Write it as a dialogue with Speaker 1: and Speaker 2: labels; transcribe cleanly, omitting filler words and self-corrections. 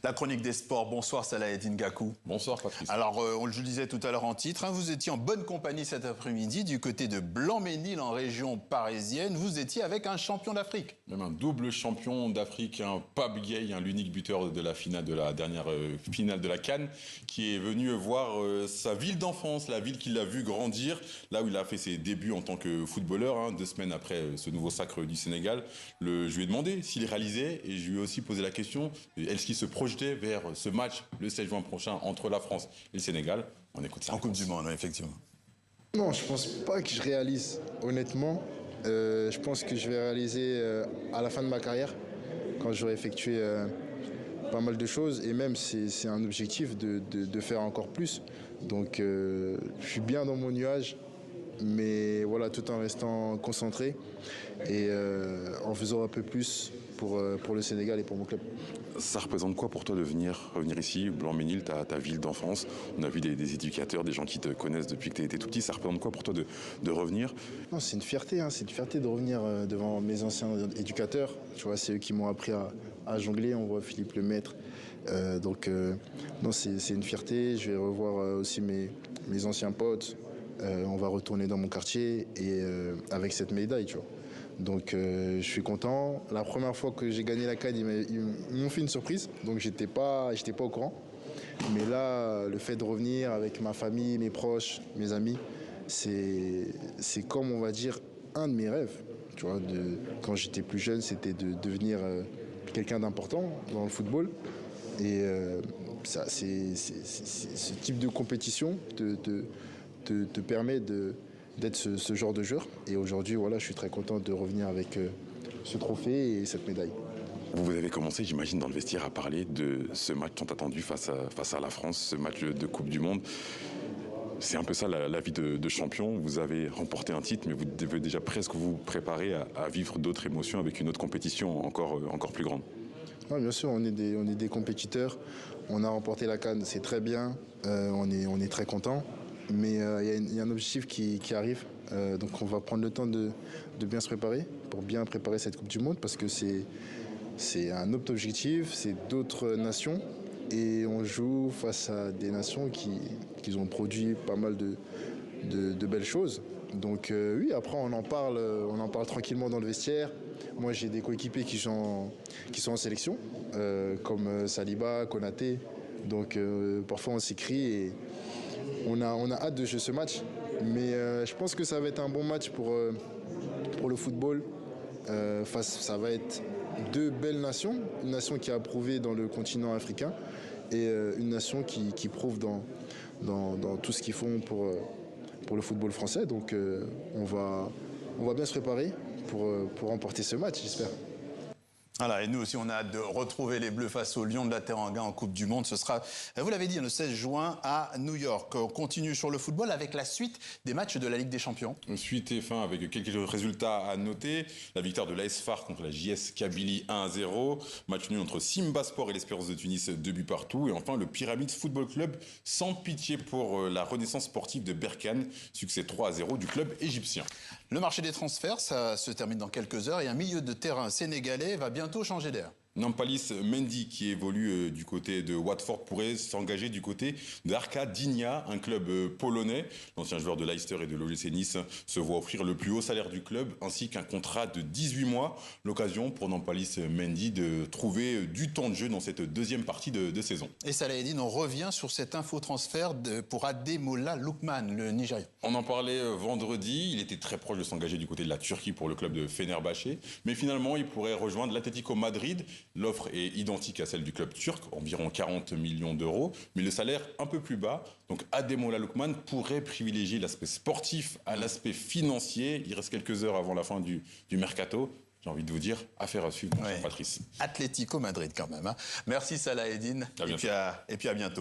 Speaker 1: La chronique des sports. Bonsoir Salah Gakou.
Speaker 2: Bonsoir Patrice.
Speaker 1: Alors, on le disait tout à l'heure en titre, vous étiez en bonne compagnie cet après-midi du côté de Blanc-Ménil en région parisienne. Vous étiez avec un champion d'Afrique.
Speaker 2: Même un double champion d'Afrique, un Pape Gueye, l'unique buteur de la finale de la dernière finale de la CAN, qui est venu voir sa ville d'enfance, la ville qu'il a vu grandir, là où il a fait ses débuts en tant que footballeur, 2 semaines après ce nouveau sacre du Sénégal. Je lui ai demandé s'il réalisait et je lui ai aussi posé la question, est-ce qu'il se projetait vers ce match le 16 juin prochain entre la France et le Sénégal. On écoute ça.
Speaker 1: En Coupe du Monde, effectivement.
Speaker 3: Non, je pense pas que je réalise, honnêtement. Je pense que je vais réaliser à la fin de ma carrière, quand j'aurai effectué pas mal de choses. Et même, c'est un objectif de faire encore plus. Donc, je suis bien dans mon nuage, mais voilà, tout en restant concentré et en faisant un peu plus pour le Sénégal et pour mon club.
Speaker 2: Ça représente quoi pour toi de revenir ici, Blanc-Ménil, ta ville d'enfance? On a vu des éducateurs, des gens qui te connaissent depuis que tu étais tout petit. Ça représente quoi pour toi de revenir?
Speaker 3: Non, c'est une fierté, c'est une fierté de revenir devant mes anciens éducateurs. Tu vois, c'est eux qui m'ont appris à jongler. On voit Philippe Lemaître. Non, c'est une fierté. Je vais revoir aussi mes anciens potes. On va retourner dans mon quartier et avec cette médaille, tu vois. Donc je suis content. La première fois que j'ai gagné la CAN, ils m'ont fait une surprise, donc j'étais pas au courant. Mais là, le fait de revenir avec ma famille, mes proches, mes amis, c'est comme, on va dire, un de mes rêves. Tu vois, quand j'étais plus jeune, c'était de devenir quelqu'un d'important dans le football. Et ce type de compétition te permet d'être ce genre de joueur. Et aujourd'hui, voilà, je suis très content de revenir avec ce trophée et cette médaille.
Speaker 2: Vous avez commencé, j'imagine, dans le vestiaire à parler de ce match tant attendu face à la France, ce match de Coupe du Monde. C'est un peu ça la vie de champion. Vous avez remporté un titre, mais vous devez déjà presque vous préparer à vivre d'autres émotions avec une autre compétition encore plus grande.
Speaker 3: Ouais, bien sûr, on est des compétiteurs. On a remporté la CAN, c'est très bien. On est très content. Mais il y a un objectif qui arrive, donc on va prendre le temps de bien se préparer, pour bien préparer cette Coupe du Monde, parce que c'est un autre objectif, c'est d'autres nations, et on joue face à des nations qui ont produit pas mal de belles choses. Donc oui, après on en parle tranquillement dans le vestiaire. Moi j'ai des coéquipiers qui sont en sélection, comme Saliba, Konaté, donc parfois on s'écrit et on a hâte de jouer ce match, mais je pense que ça va être un bon match pour le football. Ça va être 2 belles nations, une nation qui a prouvé dans le continent africain et une nation qui prouve dans tout ce qu'ils font pour le football français. Donc on va bien se préparer pour remporter ce match, j'espère.
Speaker 1: Voilà, et nous aussi, on a hâte de retrouver les Bleus face aux Lions de la Teranga en Coupe du Monde. Ce sera, vous l'avez dit, le 16 juin à New York. On continue sur le football avec la suite des matchs de la Ligue des Champions.
Speaker 2: Suite et fin avec quelques résultats à noter. La victoire de l'AS FAR contre la JS Kabylie 1-0. Match nul entre Simba Sport et l'Espérance de Tunis, 2 buts partout. Et enfin, le Pyramide Football Club, sans pitié pour la renaissance sportive de Berkane. Succès 3-0 du club égyptien.
Speaker 1: Le marché des transferts, ça se termine dans quelques heures. Et un milieu de terrain sénégalais va bientôt changer d'air.
Speaker 2: Nampalis Mendy, qui évolue du côté de Watford, pourrait s'engager du côté d'Arka Gdynia, un club polonais. L'ancien joueur de Leicester et de l'OGC Nice se voit offrir le plus haut salaire du club, ainsi qu'un contrat de 18 mois. L'occasion pour Nampalis Mendy de trouver du temps de jeu dans cette deuxième partie de saison.
Speaker 1: Et Salah Eddine, on revient sur cet infotransfert pour Ademola Lookman, le Nigérian.
Speaker 2: On en parlait vendredi, il était très proche de s'engager du côté de la Turquie pour le club de Fenerbahçe, mais finalement il pourrait rejoindre l'Atlético Madrid. L'offre est identique à celle du club turc, environ 40 millions d'euros, mais le salaire un peu plus bas. Donc Ademola Lookman pourrait privilégier l'aspect sportif à l'aspect financier. Il reste quelques heures avant la fin du mercato. J'ai envie de vous dire, affaire à suivre, Patrice.
Speaker 1: Atlético Madrid quand même. Merci Salah Eddine, et puis à bientôt.